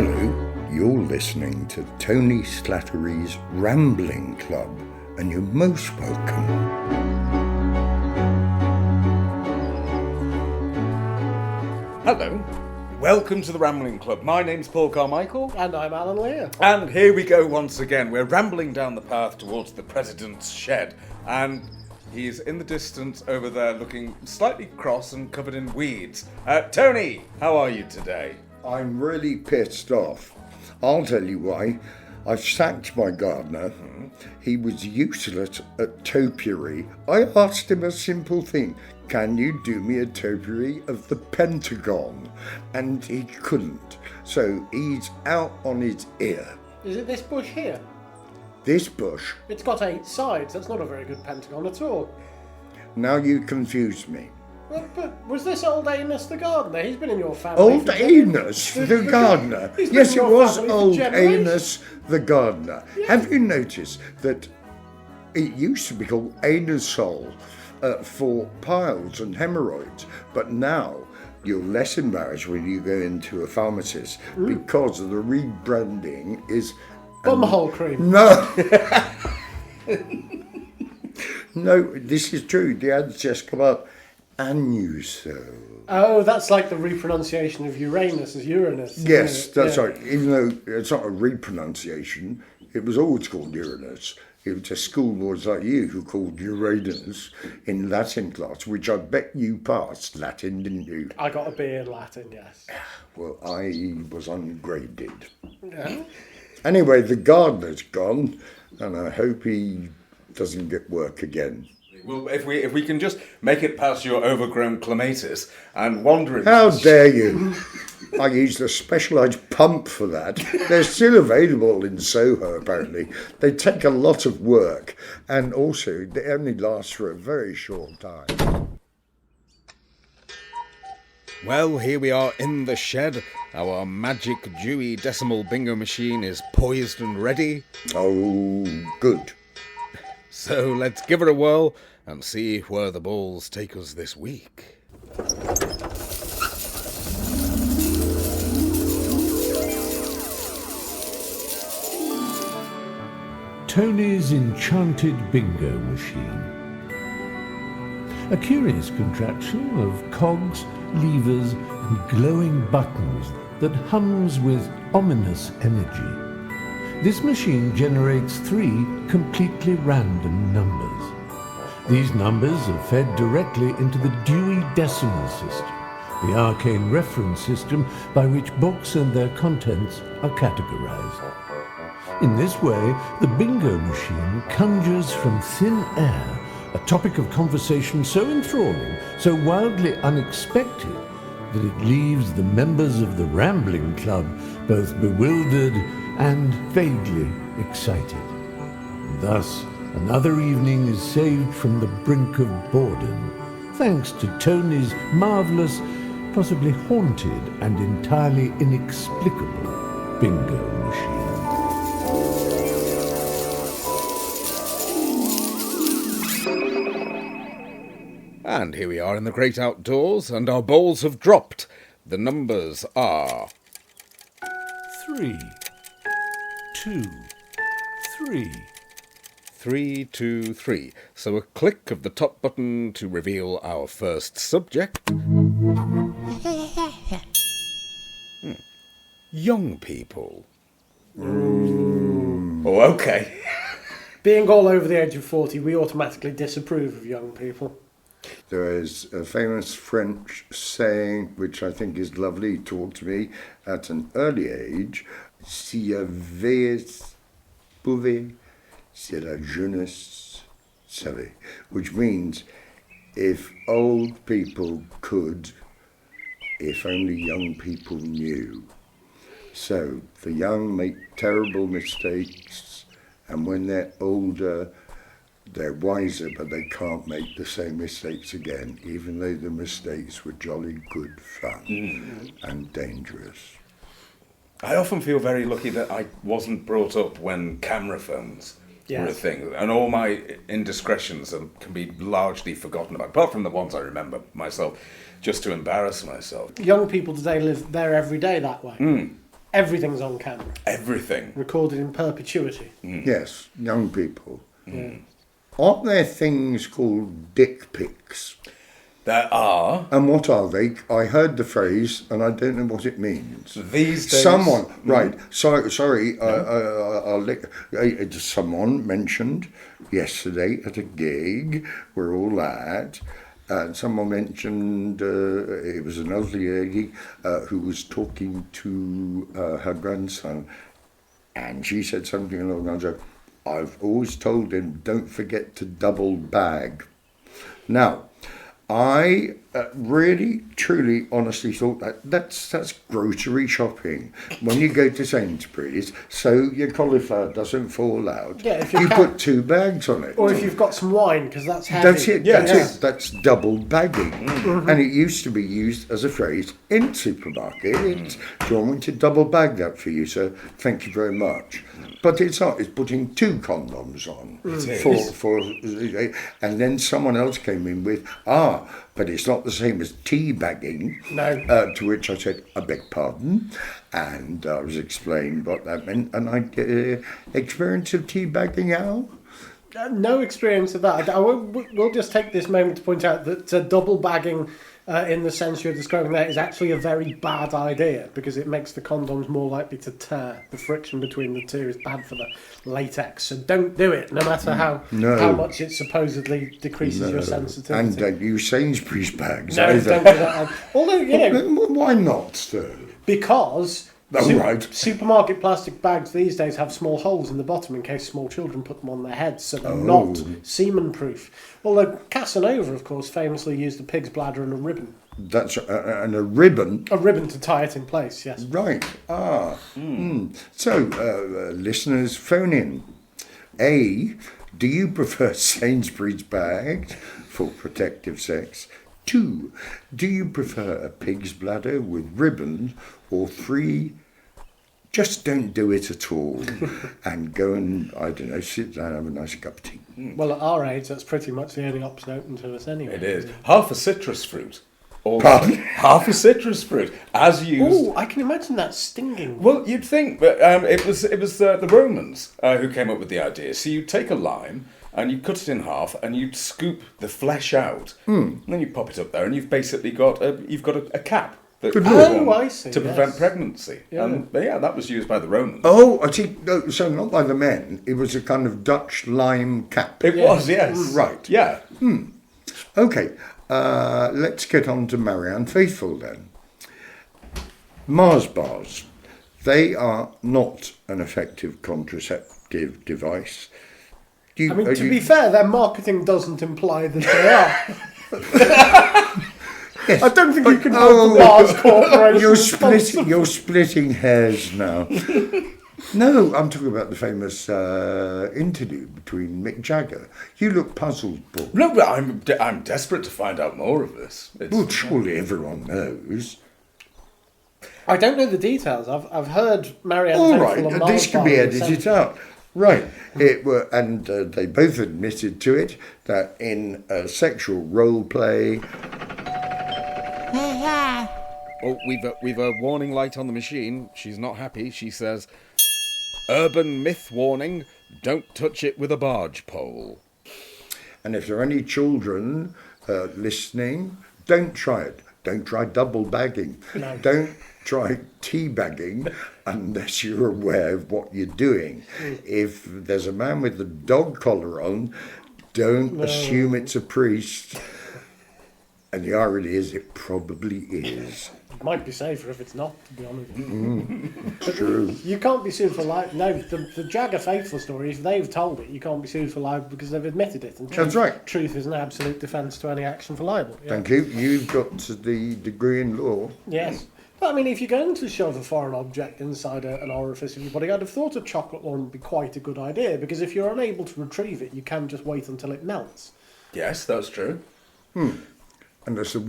Hello, you're listening to Tony Slattery's Rambling Club, and you're most welcome. Hello, welcome to the Rambling Club. My name's Paul Carmichael. And I'm Alan Lear. And here we go once again. We're rambling down the path towards the President's shed. And he's in the distance over there looking slightly cross and covered in weeds. Tony, how are you today? I'm really pissed off. I'll tell you why. I've sacked my gardener. He was useless at topiary. I asked him a simple thing. Can you do me a topiary of the Pentagon? And he couldn't. So he's out on his ear. Is it this bush here? This bush? It's got 8 sides. That's not a very good pentagon at all. Now you confuse me. But was this old Amos the gardener? He's been in your family. Old Amos the gardener? Yes, it was old Amos the gardener. Yeah. Have you noticed that it used to be called anusol for piles and hemorrhoids, but now you're less embarrassed when you go into a pharmacist because of the rebranding is... Bumhole cream. No. No, this is true. The ads just come up. Anusol. Oh, that's like the repronunciation of Uranus as Uranus. Yes, that's right. Even though it's not a repronunciation, it was always called Uranus. It was just schoolboys like you who called Uranus in Latin class, which I bet you passed Latin, didn't you? I got a B in Latin, yes. Well, I was ungraded. Yeah. Anyway, the gardener's gone, and I hope he doesn't get work again. Well, if we can just make it past your overgrown clematis and wander... How dare you! I used a specialised pump for that. They're still available in Soho, apparently. They take a lot of work, and also they only last for a very short time. Well, here we are in the shed. Our magic Dewey Decimal Bingo machine is poised and ready. Oh, good. So let's give it a whirl and see where the balls take us this week. Tony's enchanted bingo machine. A curious contraption of cogs, levers and glowing buttons that hums with ominous energy. This machine generates 3 completely random numbers. These numbers are fed directly into the Dewey Decimal System, the arcane reference system by which books and their contents are categorized. In this way, the bingo machine conjures from thin air a topic of conversation so enthralling, so wildly unexpected, that it leaves the members of the Rambling Club both bewildered and vaguely excited. And thus, another evening is saved from the brink of boredom, thanks to Tony's marvellous, possibly haunted and entirely inexplicable bingo machine. And here we are in the great outdoors, and our balls have dropped. The numbers are... 3, 2, 3. 3, 2, 3. So a click of the top button to reveal our first subject. Young people. Oh, okay. Being all over the age of 40, we automatically disapprove of young people. There is a famous French saying, which I think is lovely, taught to me at an early age, si avait pouvait, c'est la jeunesse savait, which means if old people could, if only young people knew. So the young make terrible mistakes, and when they're older, they're wiser, but they can't make the same mistakes again, even though the mistakes were jolly good fun and dangerous. I often feel very lucky that I wasn't brought up when camera phones were a thing, and all my indiscretions can be largely forgotten about, apart from the ones I remember myself, just to embarrass myself. Young people today live their every day that way. Everything's on camera, Everything. recorded in perpetuity. Yes, young people. Yeah. Aren't there things called dick pics? There are. And what are they? I heard the phrase, and I don't know what it means. These days. Someone, right? Sorry. Someone mentioned yesterday at a gig we're all at. Someone mentioned it was an elderly lady who was talking to her grandson, and she said something along the lines of, "I've always told him, don't forget to double bag." Now, I really, truly, honestly thought that's grocery shopping. When you go to Sainsbury's, so your cauliflower doesn't fall out, Yeah, if you you put 2 bags on it. Or if you've got some wine, because that's heavy. That's it. Yes. That's it. That's double bagging, and it used to be used as a phrase in supermarkets. Do you want me to double bag that for you, sir? Thank you very much. But it's not. It's putting 2 condoms on for, and then someone else came in with but it's not the same as teabagging. No. To which I said, I beg pardon, and I was explaining what that meant. And I experience of teabagging, Al. No experience of that. We'll just take this moment to point out that double bagging, in the sense you're describing there, is actually a very bad idea because it makes the condoms more likely to tear. The friction between the two is bad for the latex, so don't do it, no matter how much it supposedly decreases your sensitivity. And don't use Sainsbury's bags no, either. don't do that. Although, Why not, sir? Because Right. supermarket plastic bags these days have small holes in the bottom in case small children put them on their heads, so they're not semen-proof. Although Casanova, of course, famously used a pig's bladder and a ribbon. That's and a ribbon. A ribbon to tie it in place, yes. Right. So, listeners, phone in. A, do you prefer Sainsbury's bags for protective sex? 2, do you prefer a pig's bladder with ribbons? Or 3, just don't do it at all and go and, I don't know, sit down and have a nice cup of tea. Well, at our age, that's pretty much the only option open to us anyway. It is. Half a citrus fruit. Or Pardon? half a citrus fruit, as used. Oh, I can imagine that stinging. Well, you'd think, but it was the Romans who came up with the idea. So you take a lime and you cut it in half, and you'd scoop the flesh out, and then you pop it up there, and you've basically got a cap. That I see. To prevent yes. pregnancy. Yeah. And that was used by the Romans. Oh, I see. No, so not by the men. It was a kind of Dutch lime cap. It was, yes. Right. Yeah. Okay, let's get on to Marianne Faithfull then. Mars bars. They are not an effective contraceptive device. To be fair, their marketing doesn't imply that they are. Yes. I don't think you can hold the Mars Corporation. You're splitting hairs now. No, I'm talking about the famous interview between Mick Jagger. You look puzzled, Paul. No, but I'm desperate to find out more of this. Well, surely everyone knows. I don't know the details. I've heard Marianne All Faithfull right, and Mars this can be Bar edited out. Right, and they both admitted to it that in a sexual role play. Oh, we've a warning light on the machine. She's not happy. She says, "Urban myth warning: don't touch it with a barge pole." And if there are any children listening, don't try it. Don't try double bagging. No. Don't try tea bagging unless you're aware of what you're doing. If there's a man with a dog collar on, don't assume it's a priest. And the irony is, it probably is. It might be safer if it's not, to be honest. It's true. You can't be sued for libel. No, the Jagger Faithful story, if they've told it, you can't be sued for libel because they've admitted it. And That's right. Truth is an absolute defence to any action for libel. Yeah. Thank you. You've got the degree in law. Yes. But I mean, if you're going to shove a foreign object inside an orifice of your body, I'd have thought a chocolate one would be quite a good idea, because if you're unable to retrieve it, you can just wait until it melts. Yes, that's true. Unless a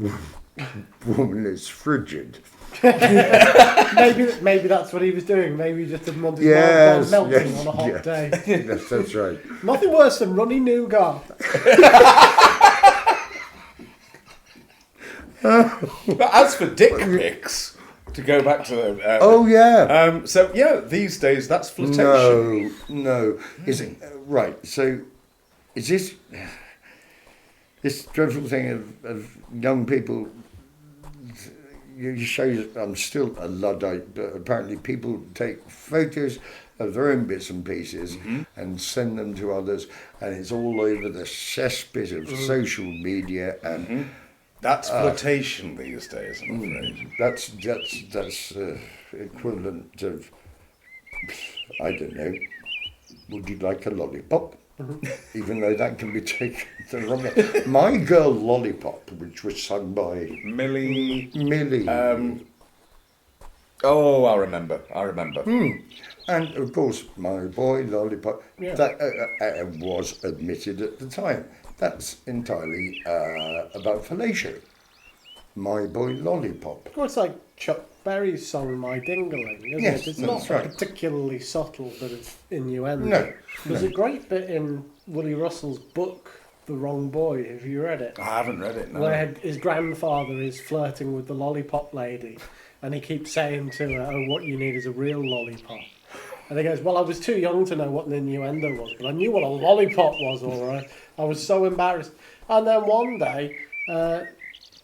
woman is frigid. Maybe that's what he was doing. Maybe he just didn't want his marshmallows melting on a hot day. Yes, that's right. Nothing worse than runny nougat. But as for dick pics, to go back to the... Oh, yeah. So, yeah, these days, that's flirtation. No. Is it... right, so is this dreadful thing of young people... You show I'm still a Luddite, but apparently people take photos of their own bits and pieces and send them to others, and it's all over the cesspit of social media, and That's flirtation these days, I'm afraid. that's equivalent of, I don't know, would you like a lollipop? Even though that can be taken the wrong way. My Girl Lollipop, which was sung by Millie... Millie. Oh, I remember. And of course, My Boy Lollipop, Yeah. that was admitted at the time. That's entirely about fellatio. My Boy Lollipop. Well, it's like Chuck Berry's song "My Dingling," isn't Yes, it? It's that's not right. a particularly subtle bit of innuendo. No, There's a great bit in Willie Russell's book, "The Wrong Boy." Have you read it? I haven't read it, no. Where his grandfather is flirting with the lollipop lady, and he keeps saying to her, "Oh, what you need is a real lollipop." And he goes, "Well, I was too young to know what an innuendo was, but I knew what a lollipop was, all right. I was so embarrassed." And then one day,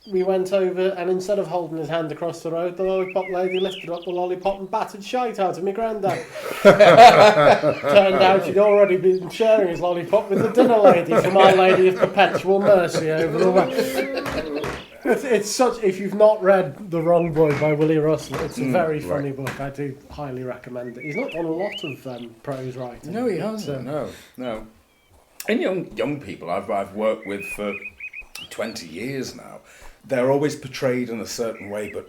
we went over, and instead of holding his hand across the road, the lollipop lady lifted up the lollipop and battered shite out of me granddad. Turned out he'd already been sharing his lollipop with the dinner lady from Our Lady of Perpetual Mercy over the way. It's such. If you've not read The Wrong Boy by Willie Russell, it's a very funny book. I do highly recommend it. He's not done a lot of prose writing. No, he hasn't. No. And young people I've worked with for 20 years now, they're always portrayed in a certain way, but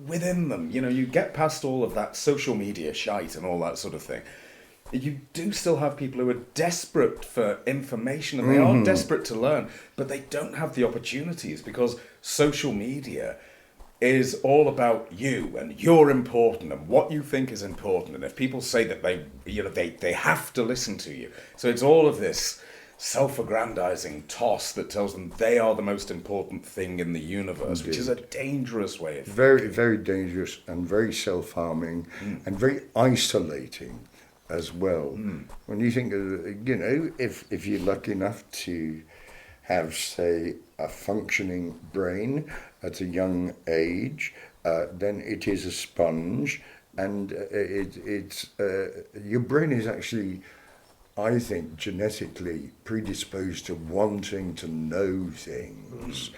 within them, you get past all of that social media shite and all that sort of thing. You do still have people who are desperate for information, and they are desperate to learn, but they don't have the opportunities because social media is all about you, and you're important, and what you think is important. And if people say that they have to listen to you, so it's all of this self-aggrandizing toss that tells them they are the most important thing in the universe, which is a dangerous way of Very, very dangerous and very self-harming and very isolating as well. When you think of, if you're lucky enough to have, say, a functioning brain at a young age, then it is a sponge, and it's your brain is actually, I think, genetically predisposed to wanting to know things,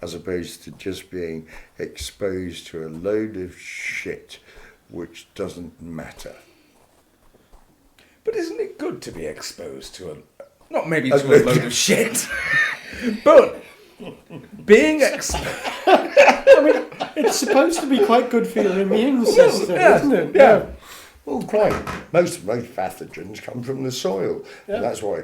as opposed to just being exposed to a load of shit which doesn't matter. But isn't it good to be exposed to a load of shit, but being exposed... I mean, it's supposed to be quite good for your immune system, isn't it? Yeah. Well, quite. Most pathogens come from the soil. Yeah. And that's why,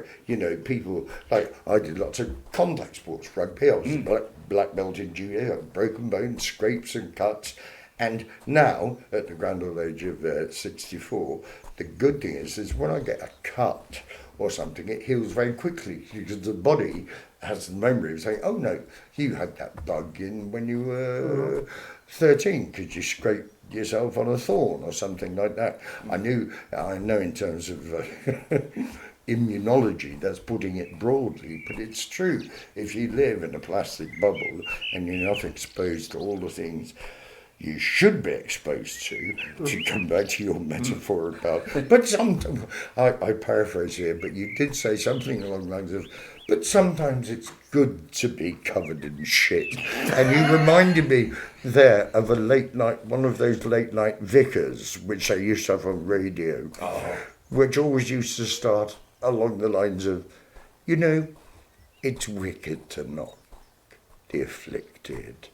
people, like, I did lots of contact sports, rugby. I was a black belt in judo, broken bones, scrapes and cuts. And now, at the grand old age of 64, the good thing is when I get a cut or something, it heals very quickly because the body has the memory of saying, oh no, you had that bug in when you were 13 because you scraped yourself on a thorn or something like that. I know in terms of immunology, that's putting it broadly, but it's true. If you live in a plastic bubble and you're not exposed to all the things you should be exposed to come back to your metaphor about, but sometimes, I paraphrase here, but you did say something along the lines of, but sometimes it's good to be covered in shit. And you reminded me there of one of those late night vicars, which I used to have on radio, which always used to start along the lines of, it's wicked to knock the afflicted,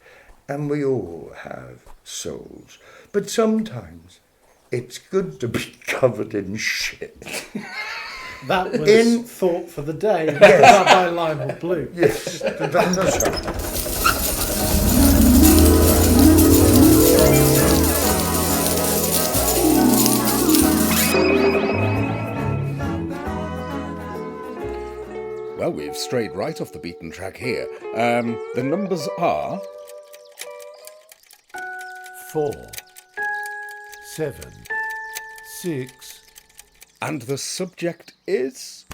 and we all have souls, but sometimes it's good to be covered in shit. That was Thought for the Day, by Lionel Blue. Yes, that's right. Well, we've strayed right off the beaten track here. The numbers are... 4, 7, 6. And the subject is...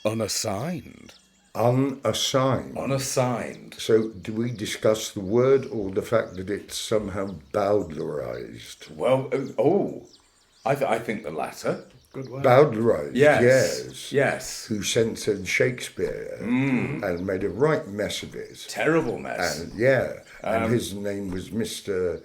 unassigned. Unassigned. Unassigned. So, do we discuss the word or the fact that it's somehow bowdlerized? Well, I think the latter. Good word. Bowdlerized, Yes. yes. Who censored Shakespeare and made a right mess of it. Terrible mess. And and his name was Mr.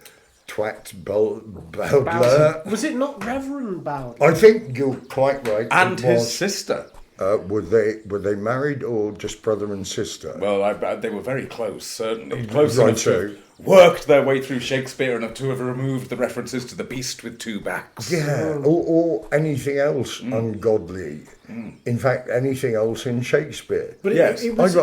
Twat Bowdler. Was it not Reverend Bowdler? I think you're quite right. And it his was. sister. Were they married or just brother and sister? Well, they were very close, certainly. Close Right, enough to have worked their way through Shakespeare and to have removed the references to the beast with two backs. Yeah, or anything else ungodly. In fact, anything else in Shakespeare. But Yes. it was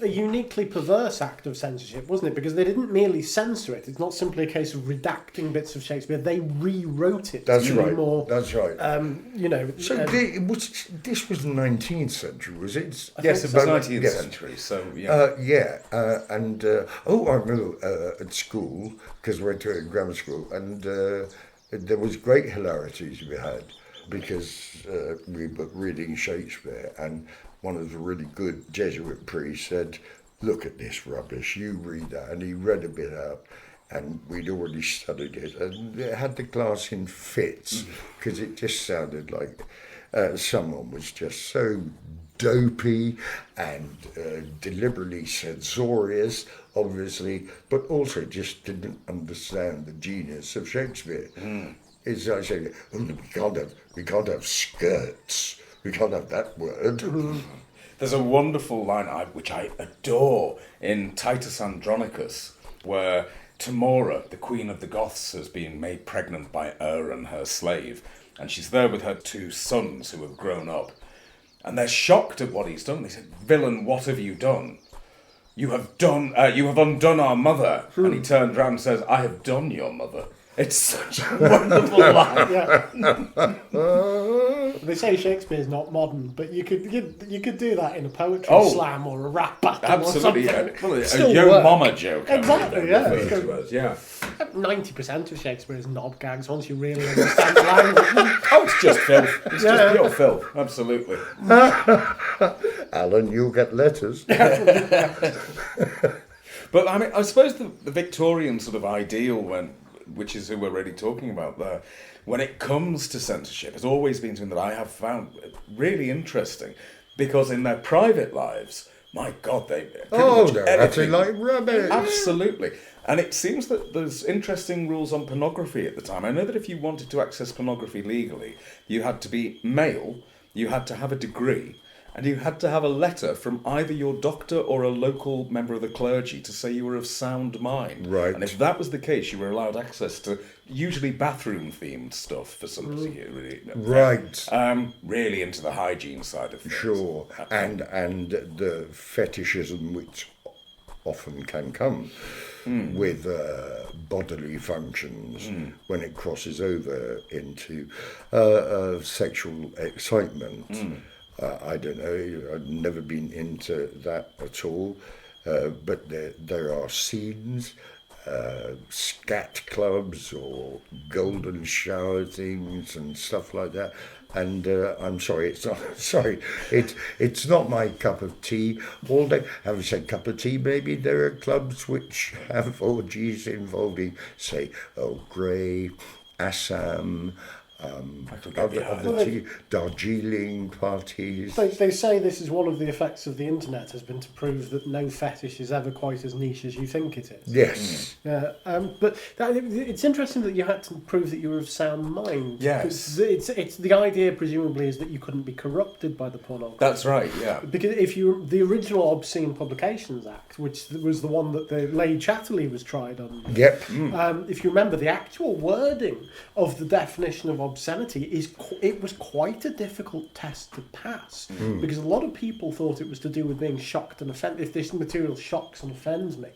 a uniquely perverse act of censorship, wasn't it? Because they didn't merely censor it. It's not simply a case of redacting bits of Shakespeare. They rewrote it. That's to be right. More, That's right. So this was the 19th century, was it? Yes, it was 19th century, so yeah. I remember at school, because we went to a grammar school, and there was great hilarities we had, because we were reading Shakespeare, and one of the really good Jesuit priests said, "Look at this rubbish, you read that," and he read a bit out, and we'd already studied it, and it had the class in fits, because it just sounded like someone was just so dopey and deliberately censorious, obviously, but also just didn't understand the genius of Shakespeare. It's like saying, we can't have skirts, we can't have that word. There's a wonderful line which I adore in Titus Andronicus, where Tamora, the queen of the Goths, has been made pregnant by Aaron, her slave, and she's there with her two sons who have grown up. And they're shocked at what he's done. They said, "Villain, what have you done? You have undone our mother." And he turned round and says, "I have done your mother." It's such a wonderful line. They say Shakespeare's not modern, but you could do that in a poetry slam or a rap battle. Absolutely, or yeah. Well, Still a yo work. mama joke. Exactly, yeah. Yeah. 90% of Shakespeare's knob gags once you really understand the language. Oh, it's just filth. It's just pure filth. Absolutely. Alan, you'll get letters. But I mean, I suppose the Victorian sort of ideal, which is who we're really talking about there, when it comes to censorship, has always been something that I have found really interesting, because in their private lives, my God, they're acting like rubbish. Absolutely. And it seems that there's interesting rules on pornography at the time. I know that if you wanted to access pornography legally, you had to be male, you had to have a degree, and you had to have a letter from either your doctor or a local member of the clergy to say you were of sound mind. Right. And if that was the case, you were allowed access to usually bathroom-themed stuff for somebody who really... Right. Really into the hygiene side of things. Sure. And the fetishism which often can come with bodily functions when it crosses over into sexual excitement. I don't know, I've never been into that at all, but there are scenes, scat clubs or golden shower things and stuff like that, and I'm sorry, it's not my cup of tea all day. Having said cup of tea, maybe there are clubs which have orgies involving, say, Earl Grey, Assam, Darjeeling parties. They say this is one of the effects of the internet, has been to prove that no fetish is ever quite as niche as you think it is. Yes. But it's interesting that you had to prove that you were of sound mind. Yes. It's the idea, presumably, is that you couldn't be corrupted by the pornography. That's right, yeah. Because the original Obscene Publications Act, which was the one that the Lady Chatterley was tried on. Yep. If you remember, the actual wording of the definition of obscenity it was quite a difficult test to pass, because a lot of people thought it was to do with being shocked and offended. If this material shocks and offends me,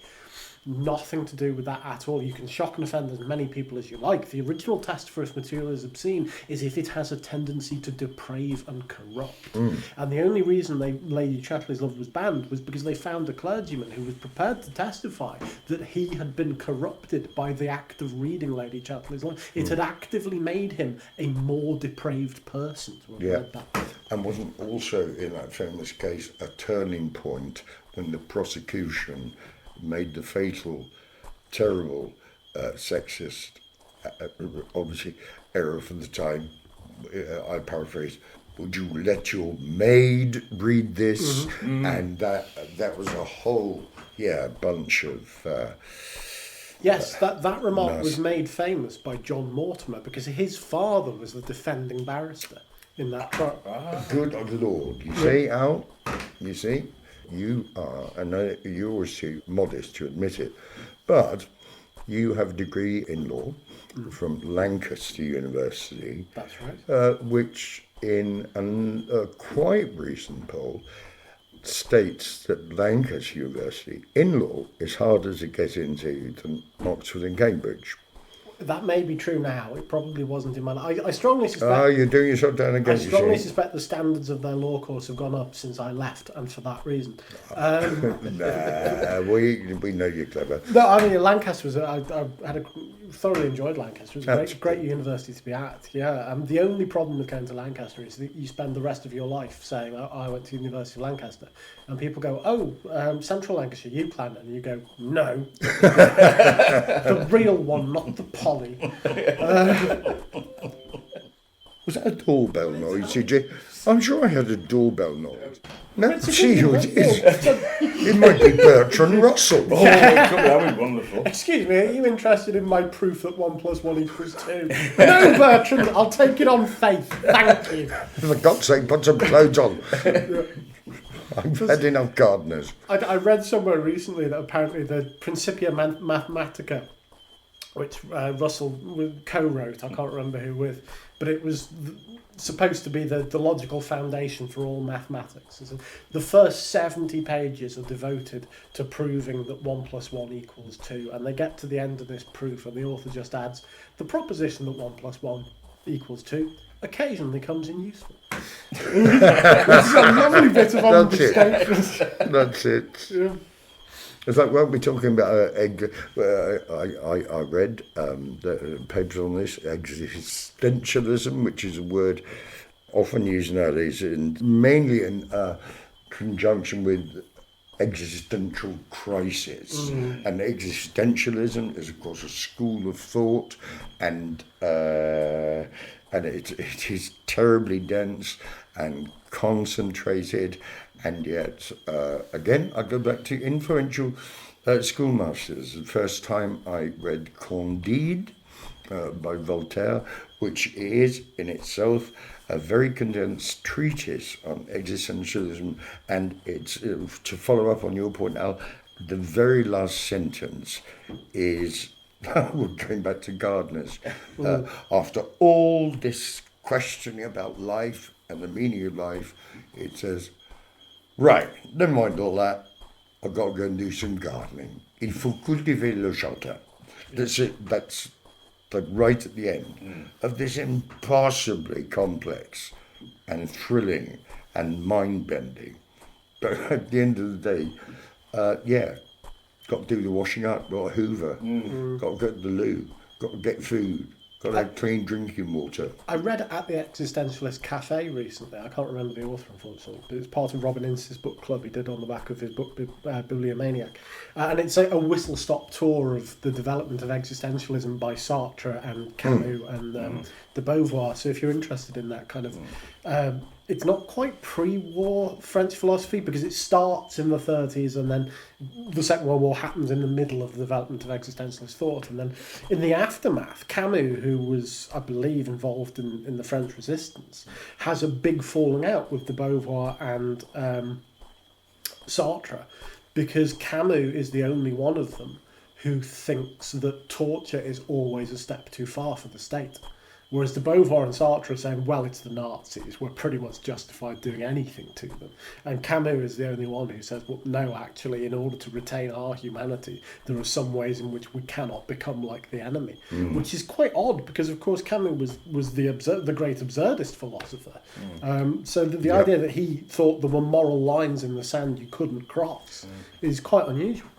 nothing to do with that at all. You can shock and offend as many people as you like. The original test for if material is obscene is if it has a tendency to deprave and corrupt. And the only reason Lady Chatterley's Love was banned was because they found a clergyman who was prepared to testify that he had been corrupted by the act of reading Lady Chatterley's Love. It had actively made him a more depraved person to have read that. And wasn't also, in that famous case, a turning point when the prosecution made the fatal, terrible, sexist, obviously, error for the time. I paraphrase. Would you let your maid read this? And that was a whole, bunch of. Yes, that remark nice. was made famous by John Mortimer because his father was the defending barrister in that trial. Good Lord! You see, Al? You see, you are, and you're always too modest to admit it, but you have a degree in law from Lancaster University. That's right. Which, in a quite recent poll, states that Lancaster University in law is harder to get into than Oxford and Cambridge. That may be true now. It probably wasn't in my life. I strongly suspect. Oh, you're doing yourself down I again. strongly suspect the standards of their law course have gone up since I left, and for that reason. Nah, we know you're clever. No, I mean Lancaster was. I thoroughly enjoyed Lancaster. It was a great university to be at. Yeah. The only problem with going to Lancaster is that you spend the rest of your life saying, "I went to the University of Lancaster," and people go, "Oh, Central Lancashire, you plan it," and you go, "No, the real one, not the poly." Was that a doorbell noise, did you? I'm sure I had a doorbell noise. No, see who it is. It might be Bertrand Russell. Oh, it could be. That would be wonderful. Excuse me, are you interested in my proof that 1 + 1 = 2? No, Bertrand, I'll take it on faith. Thank you. For God's sake, put some clothes on. I've had enough gardeners. I read somewhere recently that apparently the Principia Mathematica, which Russell co-wrote, I can't remember who with, but it was supposed to be the logical foundation for all mathematics. So the first 70 pages are devoted to proving that 1 + 1 = 2, and they get to the end of this proof, and the author just adds, the proposition that 1 + 1 = 2 occasionally comes in useful. It's a lovely bit of understatement. That's it. Yeah. It's like, we'll be talking about I read the papers on this, existentialism, which is a word often used nowadays, and mainly in conjunction with existential crisis. And existentialism is, of course, a school of thought, and it is terribly dense and concentrated. And yet, again, I go back to influential schoolmasters. The first time I read Candide by Voltaire, which is in itself a very condensed treatise on existentialism. And it's, to follow up on your point, Al, the very last sentence is, we're going back to gardeners, after all this questioning about life and the meaning of life, it says, right, never mind all that. I've got to go and do some gardening. Il faut cultiver le jardin. That's it. That's like right at the end of this impossibly complex and thrilling and mind-bending. But at the end of the day, got to do the washing up, got to hoover, got to go to the loo, got to get food, got to have clean drinking water. I read at the Existentialist Cafe recently. I can't remember the author, unfortunately, but it's part of Robin Ince's book club he did on the back of his book, Bibliomaniac. And it's a whistle-stop tour of the development of existentialism by Sartre and Camus and de Beauvoir. So if you're interested in that kind of... it's not quite pre-war French philosophy because it starts in the 30s and then the Second World War happens in the middle of the development of existentialist thought. And then in the aftermath, Camus, who was, I believe, involved in the French resistance, has a big falling out with de Beauvoir and Sartre because Camus is the only one of them who thinks that torture is always a step too far for the state. Whereas de Beauvoir and Sartre are saying, well, it's the Nazis. We're pretty much justified doing anything to them. And Camus is the only one who says, well, no, actually, in order to retain our humanity, there are some ways in which we cannot become like the enemy. Which is quite odd, because, of course, Camus was the great absurdist philosopher. So the idea that he thought there were moral lines in the sand you couldn't cross is quite unusual.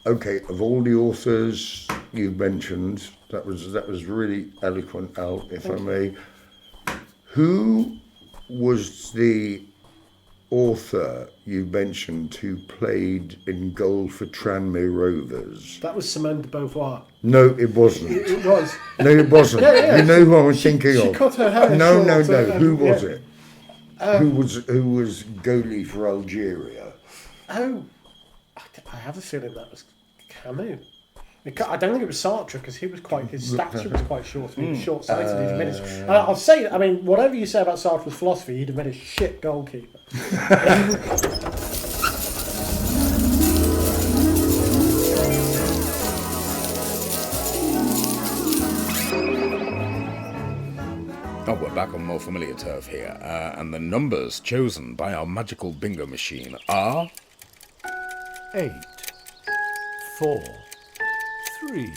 Okay, of all the authors you mentioned, that was really eloquent, Al, if I may. Who was the author you mentioned who played in goal for Tranmere Rovers? That was Simone de Beauvoir. No, it wasn't. It was. No, it wasn't. You know who I was thinking of. She cut her hair No. short, Who was it? Who was goalie for Algeria? Oh, I have a feeling that was Camus. I don't think it was Sartre, because his stature was quite short. He was short-sighted. He'd have been I'll say, I mean, whatever you say about Sartre's philosophy, he'd have been a shit goalkeeper. Oh, we're back on more familiar turf here, and the numbers chosen by our magical bingo machine are 8, 4, 3.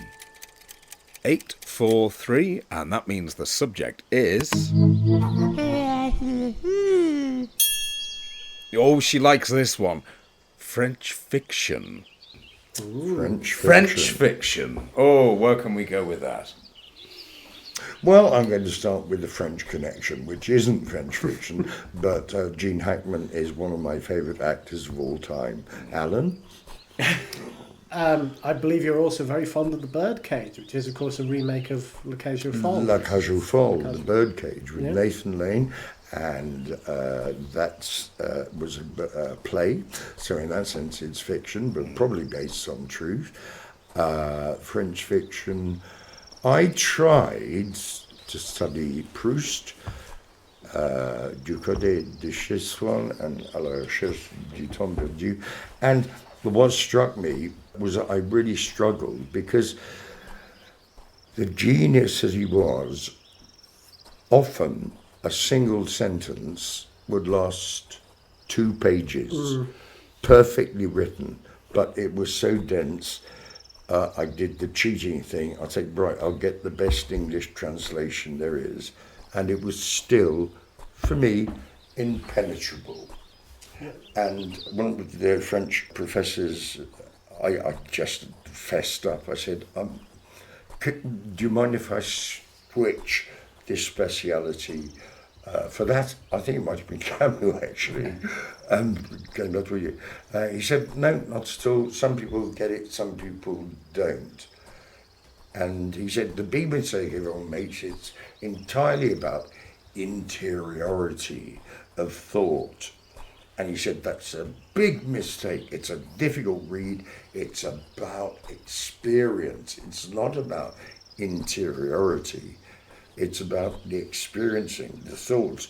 8, 4, 3, and that means the subject is... Oh, she likes this one. French fiction. French fiction. Oh, where can we go with that? Well, I'm going to start with the French Connection, which isn't French fiction, but Gene Hackman is one of my favourite actors of all time. Alan? I believe you're also very fond of The Birdcage, which is, of course, a remake of La Cage aux Folles. La Cage aux Folles, The Birdcage, with Nathan Lane, and that was a play, so in that sense it's fiction, but probably based on truth. French fiction. I tried to study Proust, du côté de chez soi and à la recherche du temps perdu, and what struck me was that I really struggled, because the genius as he was, often a single sentence would last 2 pages, perfectly written, but it was so dense. I did the cheating thing. I said, right, I'll get the best English translation there is. And it was still, for me, impenetrable. And one of the French professors, I just fessed up. I said, do you mind if I switch this speciality for that? I think it might have been Camus, actually. Came up with you. He said, no, not at all. Some people get it, some people don't. And he said, the big mistake everyone makes, it's entirely about interiority of thought. And he said, that's a big mistake. It's a difficult read. It's about experience. It's not about interiority. It's about the experiencing, the thoughts,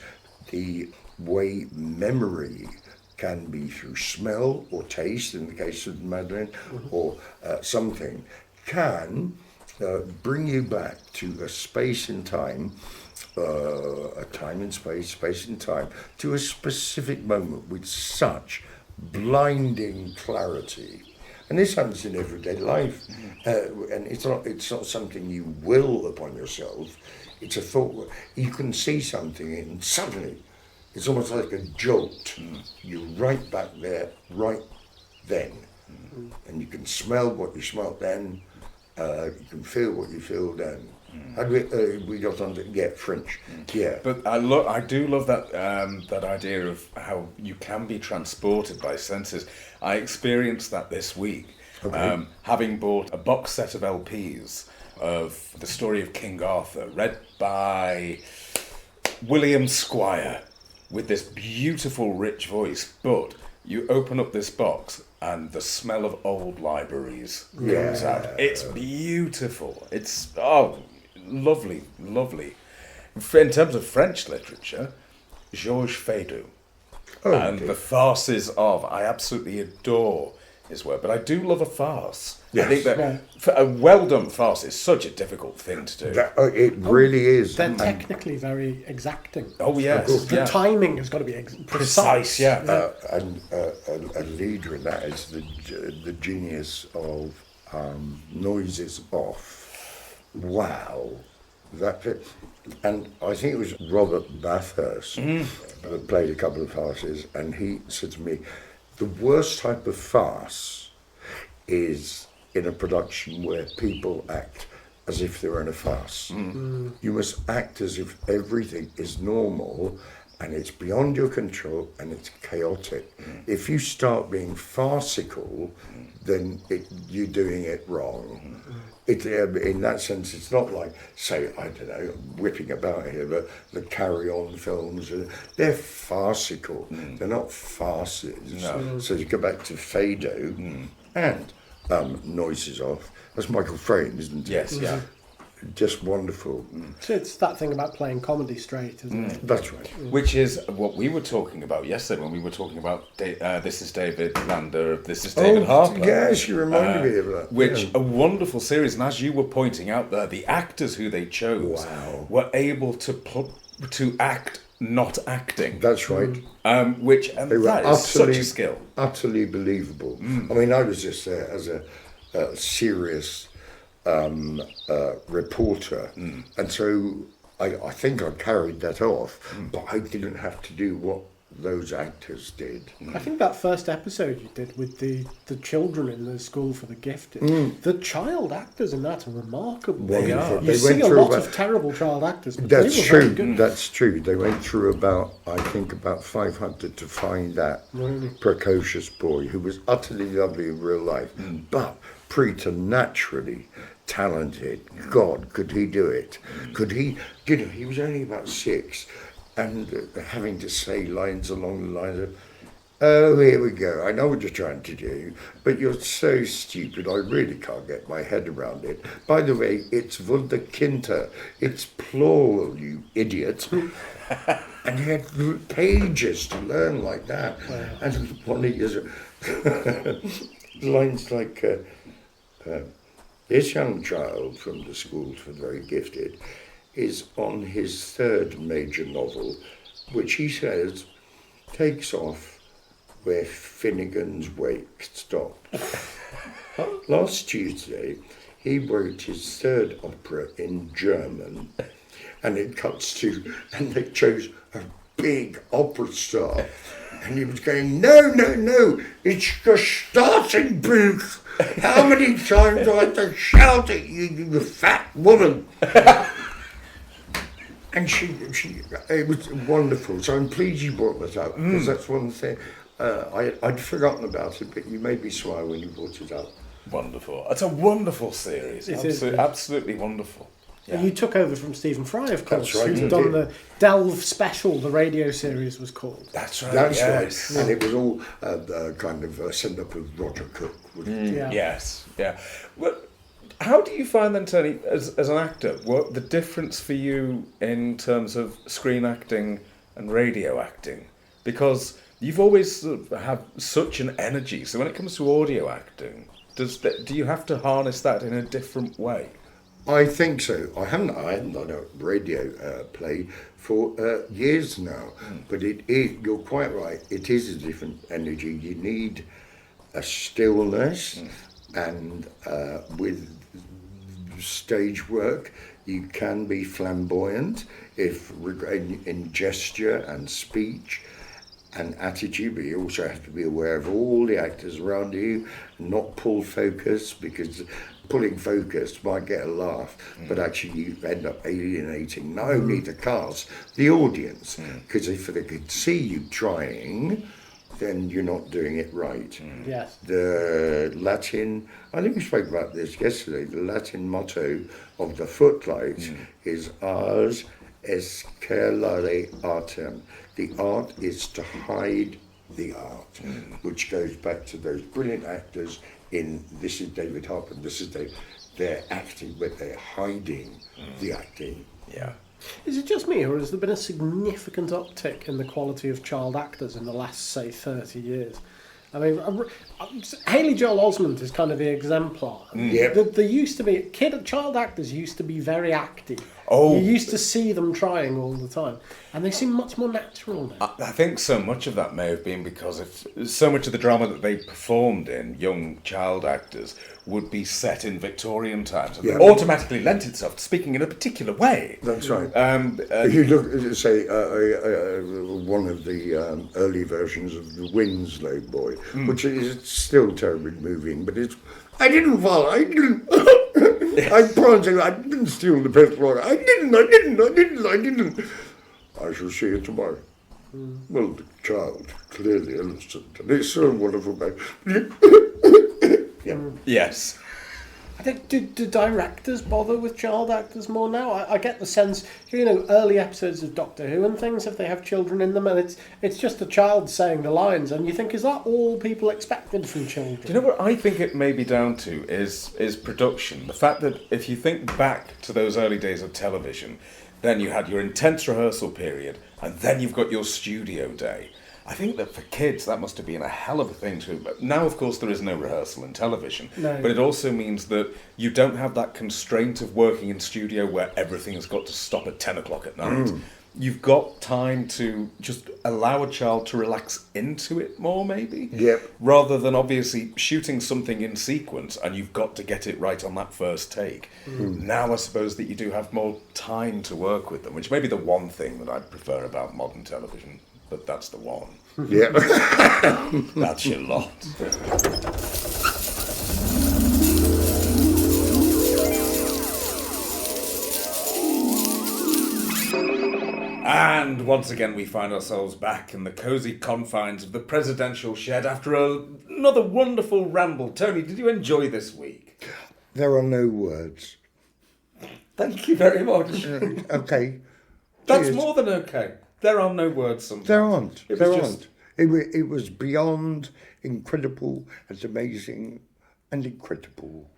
the way memory can be through smell or taste, in the case of Madeleine, or something, can bring you back to a space and time, a time and space and time, to a specific moment with such blinding clarity. And this happens in everyday life, and it's not something you will upon yourself. It's a thought. You can see something and suddenly it's almost like a jolt. You're right back there, right then. And you can smell what you smelt then, you can feel what you feel then. How do we got on to French? Yeah. But I do love that that idea of how you can be transported by senses. I experienced that this week, having bought a box set of LPs of the story of King Arthur, read by William Squire, with this beautiful, rich voice. But you open up this box and the smell of old libraries comes out. It's beautiful. It's lovely, lovely. In terms of French literature, Georges Feydeau and the farces of, I absolutely adore his word, but I do love a farce. Yes. I think that for a well-done farce is such a difficult thing to do. It really is. They're technically very exacting. Oh, yes. The yeah. timing has got to be Precise, yeah. And a leader in that is the genius of noises off. Wow. And I think it was Robert Bathurst that played a couple of farces, and he said to me, the worst type of farce is in a production where people act as if they're in a farce. You must act as if everything is normal and it's beyond your control and it's chaotic. If you start being farcical, then you're doing it wrong. In that sense, it's not like, say, I don't know, I'm whipping about here, but the Carry-On films, they're farcical. They're not farces. No. So you go back to Fado and Noises Off. That's Michael Frayn, isn't it? Yes, yeah. Just wonderful. So it's that thing about playing comedy straight, isn't it? That's right. Which is what we were talking about yesterday when we were talking about This is David Lander, This is David Harper. Yes, you reminded me of that. Which Yeah. a wonderful series, and as you were pointing out there, the actors who they chose were able to act not acting. That's right. They were that is such a skill. Utterly believable. I mean, I was just there as a serious reporter, and so I think I carried that off, but I didn't have to do what those actors did. I think that first episode you did with the children in the school for the gifted, the child actors in that are remarkable. Wonderful. You They see went a through lot about- of terrible child actors, but That's they were very true. good. That's true. They went through about 500 to find that precocious boy who was utterly lovely in real life, but preternaturally talented. God, could he do it? Could he? He was only about 6, and having to say lines along the lines of, "Oh, here we go. I know what you're trying to do, but you're so stupid. I really can't get my head around it. By the way, it's wunderkinder. It's plural, you idiot." And he had pages to learn like that. And one of his lines like, "This young child from the school for the very gifted is on his 3rd major novel, which he says takes off where Finnegan's Wake stopped. Last Tuesday, he wrote his 3rd opera in German, and it cuts to, and they chose a big opera star, and he was going, no, it's the starting booth. How many times do I have to shout at you, you fat woman?" And it was wonderful. So I'm pleased you brought that up, because that's one thing. I'd forgotten about it, but you made me smile when you brought it up. Wonderful. It's a wonderful series. It is. Absolutely wonderful. And you took over from Stephen Fry, of course, That's right, who'd you done did. the Delve Special, the radio series was called. That's right. That's yes. right. And it was all kind of sent up with Roger Cook. Yeah. Yes. Yeah. Well, how do you find then, Tony, as an actor, what the difference for you in terms of screen acting and radio acting? Because you've always sort of had such an energy. So when it comes to audio acting, do you have to harness that in a different way? I think so. I haven't done a radio play for years now, but you're quite right. It is a different energy. You need a stillness, and with stage work, you can be flamboyant in gesture and speech and attitude, but you also have to be aware of all the actors around you, not pull focus, because pulling focus might get a laugh, but actually you end up alienating not only the cast, the audience, because if they could see you trying, then you're not doing it right. Yes. The Latin, I think we spoke about this yesterday, the Latin motto of the footlights is ars escelere artem. The art is to hide the art, which goes back to those brilliant actors in This is David Harper, they're acting, but they're hiding the acting. Yeah. Is it just me, or has there been a significant uptick in the quality of child actors in the last, say, 30 years? I mean, Haley Joel Osment is kind of the exemplar. Yep. There used to be child actors used to be very active. Oh. You used to see them trying all the time, and they seem much more natural now. I think so much of that may have been because so much of the drama that they performed in, young child actors, would be set in Victorian times. And it automatically lent itself to speaking in a particular way. That's right. If you look, say, one of the early versions of The Winslow Boy, which is still terribly moving, but it's... I didn't fall, I didn't... I promise you, I didn't steal the pistol. I didn't. I shall see you tomorrow. Well, the child, clearly innocent, and it's so wonderful. Yes. I think, do directors bother with child actors more now? I get the sense, early episodes of Doctor Who and things, if they have children in them, and it's just a child saying the lines, and you think, is that all people expected from children? Do you know what I think it may be down to is production. The fact that if you think back to those early days of television, then you had your intense rehearsal period, and then you've got your studio day. I think that for kids that must have been a hell of a thing to... Now, of course, there is no rehearsal in television, but it also means that you don't have that constraint of working in studio where everything has got to stop at 10 o'clock at night. You've got time to just allow a child to relax into it more, maybe? Yep. Rather than obviously shooting something in sequence and you've got to get it right on that first take. Now I suppose that you do have more time to work with them, which may be the one thing that I prefer about modern television. But that's the one. Yeah. That's your lot. And once again we find ourselves back in the cosy confines of the presidential shed after another wonderful ramble. Tony, did you enjoy this week? There are no words. Thank you very much. Okay. That's Cheers. more than okay. There are no words sometimes. There aren't. It was There just- aren't. It was beyond incredible and amazing and incredible.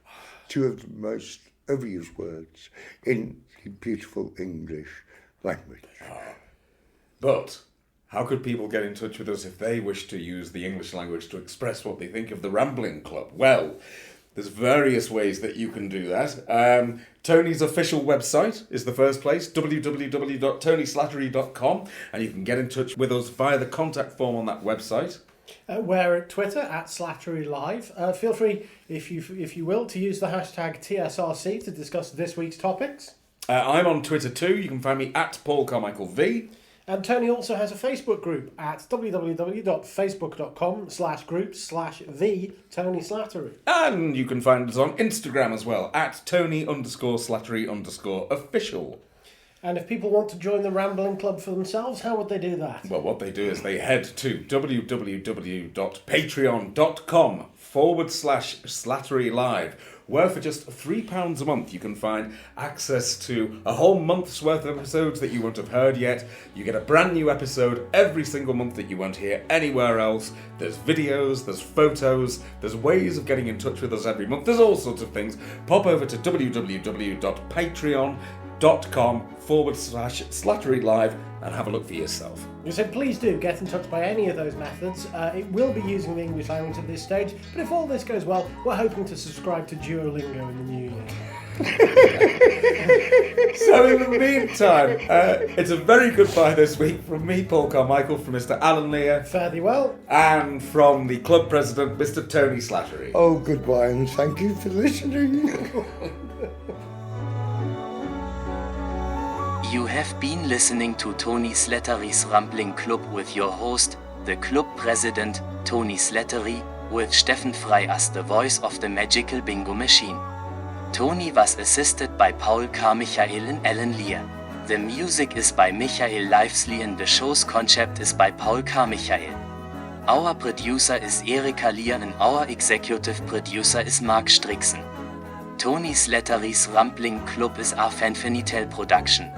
Two of the most overused words in the beautiful English language. But how could people get in touch with us if they wish to use the English language to express what they think of the Rambling Club? Well, there's various ways that you can do that. Tony's official website is the first place, www.tonyslattery.com, and you can get in touch with us via the contact form on that website. We're at Twitter at Slattery Live. Feel free, if you will, to use the hashtag TSRC to discuss this week's topics. I'm on Twitter too. You can find me at Paul Carmichael V. And Tony also has a Facebook group at www.facebook.com/groups/the_Tony Slattery. And you can find us on Instagram as well, at Tony_Slattery_official. And if people want to join the Rambling Club for themselves, how would they do that? Well, what they do is they head to www.patreon.com/Slattery Live, where for just £3 a month you can find access to a whole month's worth of episodes that you won't have heard yet. You get a brand new episode every single month that you won't hear anywhere else. There's videos, there's photos, there's ways of getting in touch with us every month. There's all sorts of things. Pop over to www.patreon.com/Slattery Live and have a look for yourself. So please do get in touch by any of those methods. It will be using the English language at this stage, but if all this goes well, we're hoping to subscribe to Duolingo in the new year. So in the meantime, it's a very goodbye this week from me, Paul Carmichael, from Mr. Alan Lear, Fare thee well. and from the club president, Mr. Tony Slattery. Oh, goodbye, and thank you for listening. You have been listening to Tony Slattery's Rambling Club with your host, the club president, Tony Slattery, with Steffen Frey as the voice of the magical bingo machine. Tony was assisted by Paul Carmichael and Alan Lear. The music is by Michael Livesley and the show's concept is by Paul Carmichael. Our producer is Erika Lear and our executive producer is Mark Strixen. Tony Slattery's Rambling Club is a Fanfanitel production.